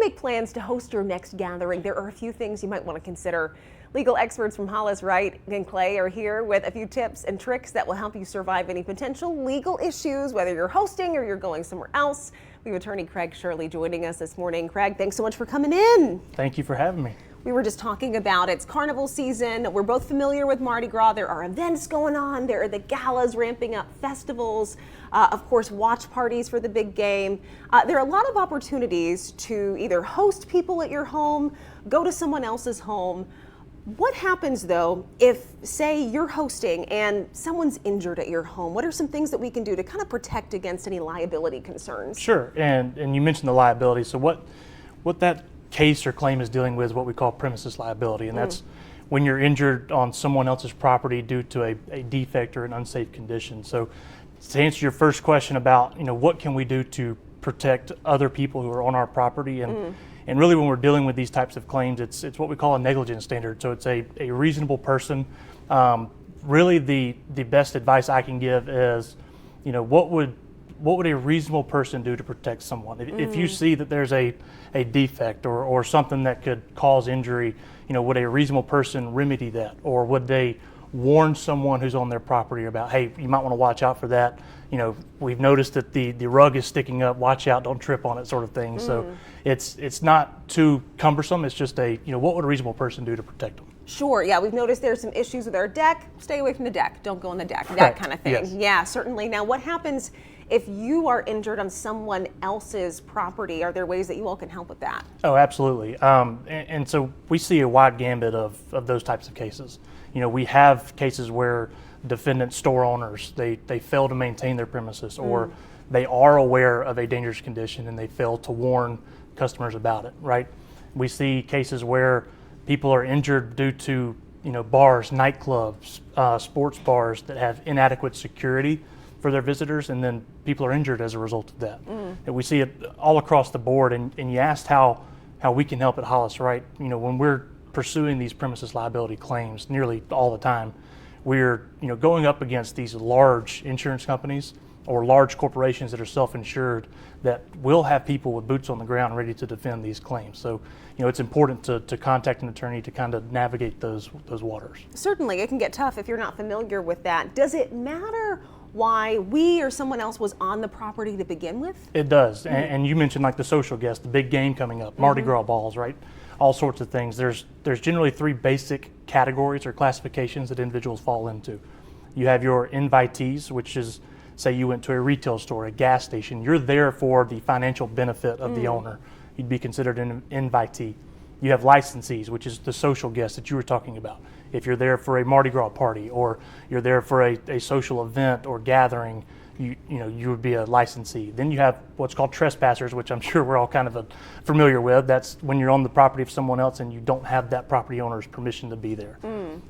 make plans to host your next gathering, there are a few things you might want to consider. Legal experts from Hollis, Wright & Clay are here with a few tips and tricks that will help you survive any potential legal issues, whether you're hosting or you're going somewhere else. We have attorney Craig Shirley joining us this morning. Craig, thanks so much for coming in. Thank you for having me. We were just talking about it's carnival season. We're both familiar with Mardi Gras. There are events going on. There are the galas ramping up, festivals, of course, watch parties for the big game. There are a lot of opportunities to either host people at your home, go to someone else's home. What happens though if, say, you're hosting and someone's injured at your home? What are some things that we can do to kind of protect against any liability concerns? Sure, and you mentioned the liability. So what that case or claim is dealing with is what we call premises liability, and that's when you're injured on someone else's property due to a defect or an unsafe condition. So to answer your first question about, what can we do to protect other people who are on our property, and really when we're dealing with these types of claims, it's what we call a negligence standard. So it's a reasonable person. Really the best advice I can give is, what would a reasonable person do to protect someone? If you see that there's a defect or something that could cause injury, would a reasonable person remedy that? Or would they warn someone who's on their property about, hey, you might want to watch out for that. We've noticed that the rug is sticking up, watch out, don't trip on it, sort of thing. So it's not too cumbersome. It's just what would a reasonable person do to protect them? Sure, yeah, we've noticed there's some issues with our deck. Stay away from the deck, don't go on the deck, that kind of thing. Yes. Yeah, certainly. Now, what happens if you are injured on someone else's property? Are there ways that you all can help with that? Oh, absolutely. And so we see a wide gambit of those types of cases. We have cases where defendant store owners, they fail to maintain their premises, or they are aware of a dangerous condition and they fail to warn customers about it, right? We see cases where people are injured due to bars, nightclubs, sports bars that have inadequate security for their visitors, and then people are injured as a result of that. And we see it all across the board, and you asked how we can help at Hollis, right? When we're pursuing these premises liability claims nearly all the time, we're going up against these large insurance companies or large corporations that are self-insured that will have people with boots on the ground ready to defend these claims. So it's important to contact an attorney to kind of navigate those waters. Certainly, it can get tough if you're not familiar with that. Does it matter why we or someone else was on the property to begin with? It does, and you mentioned like the social guest, the big game coming up, Mardi Gras balls, right? All sorts of things. There's generally three basic categories or classifications that individuals fall into. You have your invitees, which is, say you went to a retail store, a gas station. You're there for the financial benefit of the owner. You'd be considered an invitee. You have licensees, which is the social guest that you were talking about. If you're there for a Mardi Gras party or you're there for a social event or gathering, you would be a licensee. Then you have what's called trespassers, which I'm sure we're all kind of familiar with. That's when you're on the property of someone else and you don't have that property owner's permission to be there.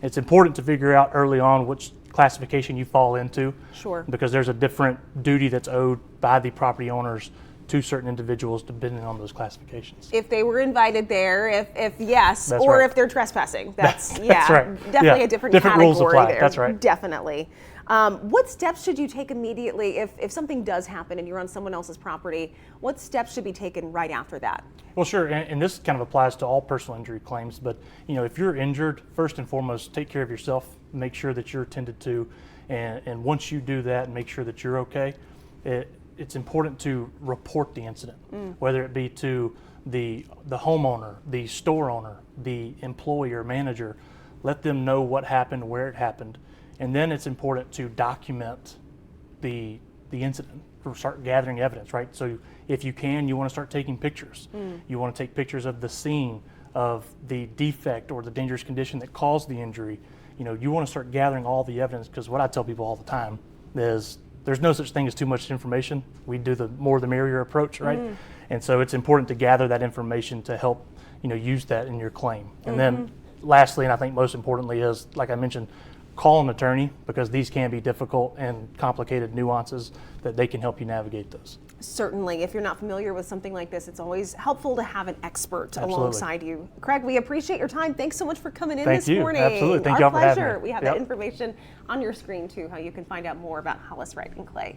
It's important to figure out early on which classification you fall into. Sure. Because there's a different duty that's owed by the property owners to certain individuals depending on those classifications. If they were invited there, if yes, that's or right. if they're trespassing. That's right. Definitely a different category rules apply. there. That's right. Definitely. What steps should you take immediately if something does happen and you're on someone else's property? What steps should be taken right after that? Well, sure, and this kind of applies to all personal injury claims, but if you're injured, first and foremost, take care of yourself, make sure that you're attended to, and once you do that and make sure that you're okay, it's important to report the incident, whether it be to the homeowner, the store owner, the employee or manager. Let them know what happened, where it happened, and then it's important to document the incident, or start gathering evidence, right? So if you can, you want to start taking pictures. You want to take pictures of the scene of the defect or the dangerous condition that caused the injury. You want to start gathering all the evidence, because what I tell people all the time is there's no such thing as too much information. We do the more the merrier approach, right? And so it's important to gather that information to help use that in your claim. And then lastly, and I think most importantly, is, like I mentioned, call an attorney, because these can be difficult and complicated nuances that they can help you navigate those. Certainly. If you're not familiar with something like this, it's always helpful to have an expert Absolutely. alongside you. Craig, we appreciate your time. Thanks so much for coming in Thank this you. morning. Absolutely. Thank Our y'all for having pleasure. me. We have that information on your screen too, how you can find out more about Hollis, Wright & Clay.